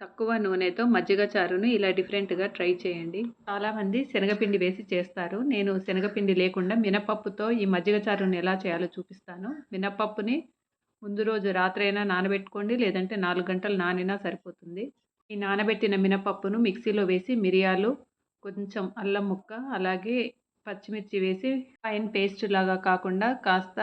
తక్కువ నూనెతో మజ్జిగ చారును ఇలా డిఫరెంట్‌గా ట్రై చేయండి. చాలామంది శనగపిండి వేసి చేస్తారు. నేను శనగపిండి లేకుండా మినపప్పుతో ఈ మజ్జిగ చారుని ఎలా చేయాలో చూపిస్తాను. మినపప్పుని ముందు రోజు రాత్రైనా నానబెట్టుకోండి. లేదంటే 4 గంటలు నానినా సరిపోతుంది. ఈ నానబెట్టిన మినపప్పును మిక్సీలో వేసి మిరియాలు, కొంచెం అల్లం ముక్క, అలాగే పచ్చిమిర్చి వేసి ఫైన్ పేస్ట్ లాగా కాకుండా కాస్త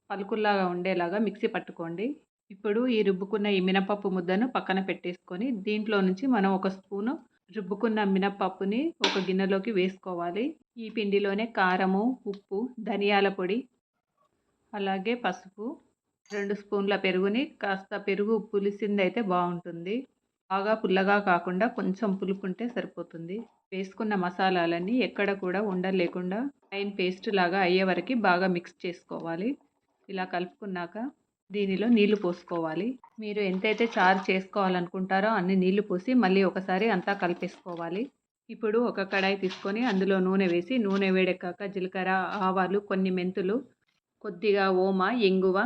పలుకుల్లాగా ఉండేలాగా మిక్సీ పట్టుకోండి. ఇప్పుడు ఈ రుబ్బుకున్న ఈ మినపప్పు ముద్దను పక్కన పెట్టేసుకొని, దీంట్లో నుంచి మనం ఒక స్పూను రుబ్బుకున్న మినపప్పుని ఒక గిన్నెలోకి వేసుకోవాలి. ఈ పిండిలోనే కారము, ఉప్పు, ధనియాల పొడి, అలాగే పసుపు, 2 స్పూన్ల పెరుగుని, కాస్త పెరుగు పులిసిందైతే బావుంటుంది. బాగా పుల్లగా కాకుండా కొంచెం పులుపుంటే సరిపోతుంది. వేసుకున్న మసాలాలన్నీ ఎక్కడ కూడా ఉండలు లేకుండా ఫైన్ పేస్ట్ లాగా అయ్యే వరకి బాగా మిక్స్ చేసుకోవాలి. ఇలా కలుపుకున్నాక దీనిలో నీళ్లు పోసుకోవాలి. మీరు ఎంతైతే చారు చేసుకోవాలనుకుంటారో అన్ని నీళ్లు పోసి మళ్ళీ ఒకసారి అంతా కలిపేసుకోవాలి. ఇప్పుడు ఒక కడాయి తీసుకొని అందులో నూనె వేసి, నూనె వేడెక్కాక జీలకర్ర, ఆవాలు, కొన్ని మెంతులు, కొద్దిగా ఓమ, ఇంగువ,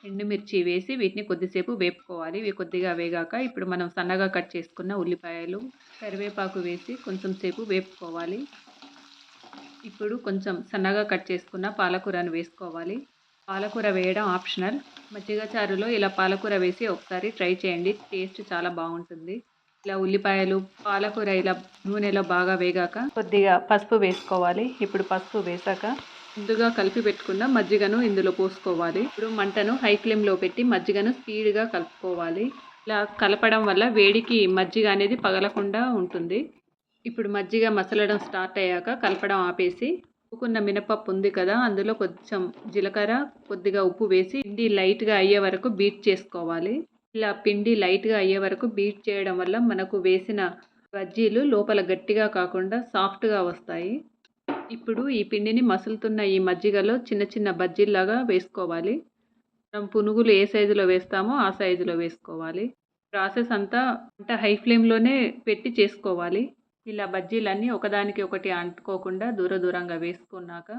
ఎండుమిర్చి వేసి వీటిని కొద్దిసేపు వేపుకోవాలి. ఇవి కొద్దిగా వేగాక ఇప్పుడు మనం సన్నగా కట్ చేసుకున్న ఉల్లిపాయలు, కరివేపాకు వేసి కొంచెం సేపు వేపుకోవాలి. ఇప్పుడు కొంచెం సన్నగా కట్ చేసుకున్న పాలకూరను వేసుకోవాలి. పాలకూర వేయడం ఆప్షనల్. మజ్జిగ చారులో ఇలా పాలకూర వేసి ఒకసారి ట్రై చేయండి. టేస్ట్ చాలా బాగుంటుంది. ఇలా ఉల్లిపాయలు, పాలకూర ఇలా నూనెలో బాగా వేగాక కొద్దిగా పసుపు వేసుకోవాలి. ఇప్పుడు పసుపు వేసాక ముందుగా కలిపి పెట్టుకున్న మజ్జిగను ఇందులో పోసుకోవాలి. ఇప్పుడు మంటను హై ఫ్లేమ్లో పెట్టి మజ్జిగను స్పీడ్గా కలుపుకోవాలి. ఇలా కలపడం వల్ల వేడికి మజ్జిగ అనేది పగలకుండా ఉంటుంది. ఇప్పుడు మజ్జిగ మసలడం స్టార్ట్ అయ్యాక కలపడం ఆపేసి, ఉప్పుకున్న మినపప్పు ఉంది కదా, అందులో కొంచెం జీలకర్ర, కొద్దిగా ఉప్పు వేసి పిండి లైట్గా అయ్యే వరకు బీట్ చేసుకోవాలి. ఇలా పిండి లైట్గా అయ్యే వరకు బీట్ చేయడం వల్ల మనకు వేసిన బజ్జీలు లోపల గట్టిగా కాకుండా సాఫ్ట్గా వస్తాయి. ఇప్పుడు ఈ పిండిని మసులుతున్న ఈ మజ్జిగలో చిన్న చిన్న బజ్జీల్లాగా వేసుకోవాలి. మనం పునుగులు ఏ సైజులో వేస్తామో ఆ సైజులో వేసుకోవాలి. ప్రాసెస్ అంతా హై ఫ్లేమ్లోనే పెట్టి చేసుకోవాలి. ఇలా బజ్జీలన్నీ ఒకదానికి ఒకటి అంటుకోకుండా దూరంగా వేసుకున్నాక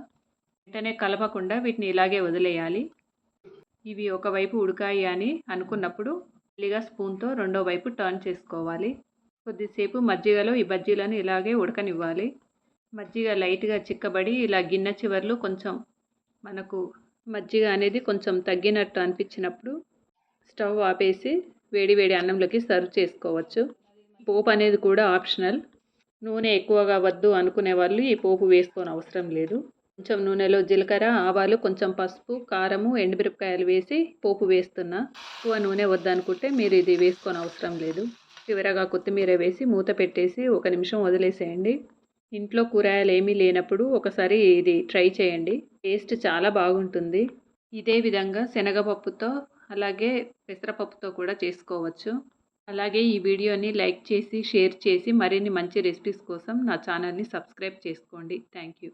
వెంటనే కలపకుండా వీటిని ఇలాగే వదిలేయాలి. ఇవి ఒకవైపు ఉడికాయి అని అనుకున్నప్పుడు మెల్లిగా స్పూన్తో రెండో వైపు టర్న్ చేసుకోవాలి. కొద్దిసేపు మజ్జిగలో ఈ బజ్జీలను ఇలాగే ఉడకనివ్వాలి. మజ్జిగ లైట్గా చిక్కబడి ఇలా గిన్నె చివర్లు కొంచెం మనకు మజ్జిగ అనేది కొంచెం తగ్గినట్టు అనిపించినప్పుడు స్టవ్ ఆపేసి వేడి వేడి అన్నంలోకి సర్వ్ చేసుకోవచ్చు. పోపు అనేది కూడా ఆప్షనల్. నూనె ఎక్కువగా వద్దు అనుకునే వాళ్ళు ఈ పోపు వేసుకోని అవసరం లేదు. కొంచెం నూనెలో జీలకర్ర, ఆవాలు, కొంచెం పసుపు, కారము, ఎండుమిరపకాయలు వేసి పోపు వేస్తున్నా. ఎక్కువ నూనె వద్దనుకుంటే మీరు ఇది వేసుకోని అవసరం లేదు. చివరగా కొత్తిమీర వేసి మూత పెట్టేసి 1 నిమిషం వదిలేసేయండి. ఇంట్లో కూరగాయలు ఏమీ లేనప్పుడు ఒకసారి ఇది ట్రై చేయండి. టేస్ట్ చాలా బాగుంటుంది. ఇదే విధంగా శనగపప్పుతో అలాగే పెసరపప్పుతో కూడా చేసుకోవచ్చు. అలాగే ఈ వీడియోని లైక్ చేసి, షేర్ చేసి మరిన్ని మంచి రెసిపీస్ కోసం నా ఛానల్ని సబ్స్క్రైబ్ చేసుకోండి. Thank you.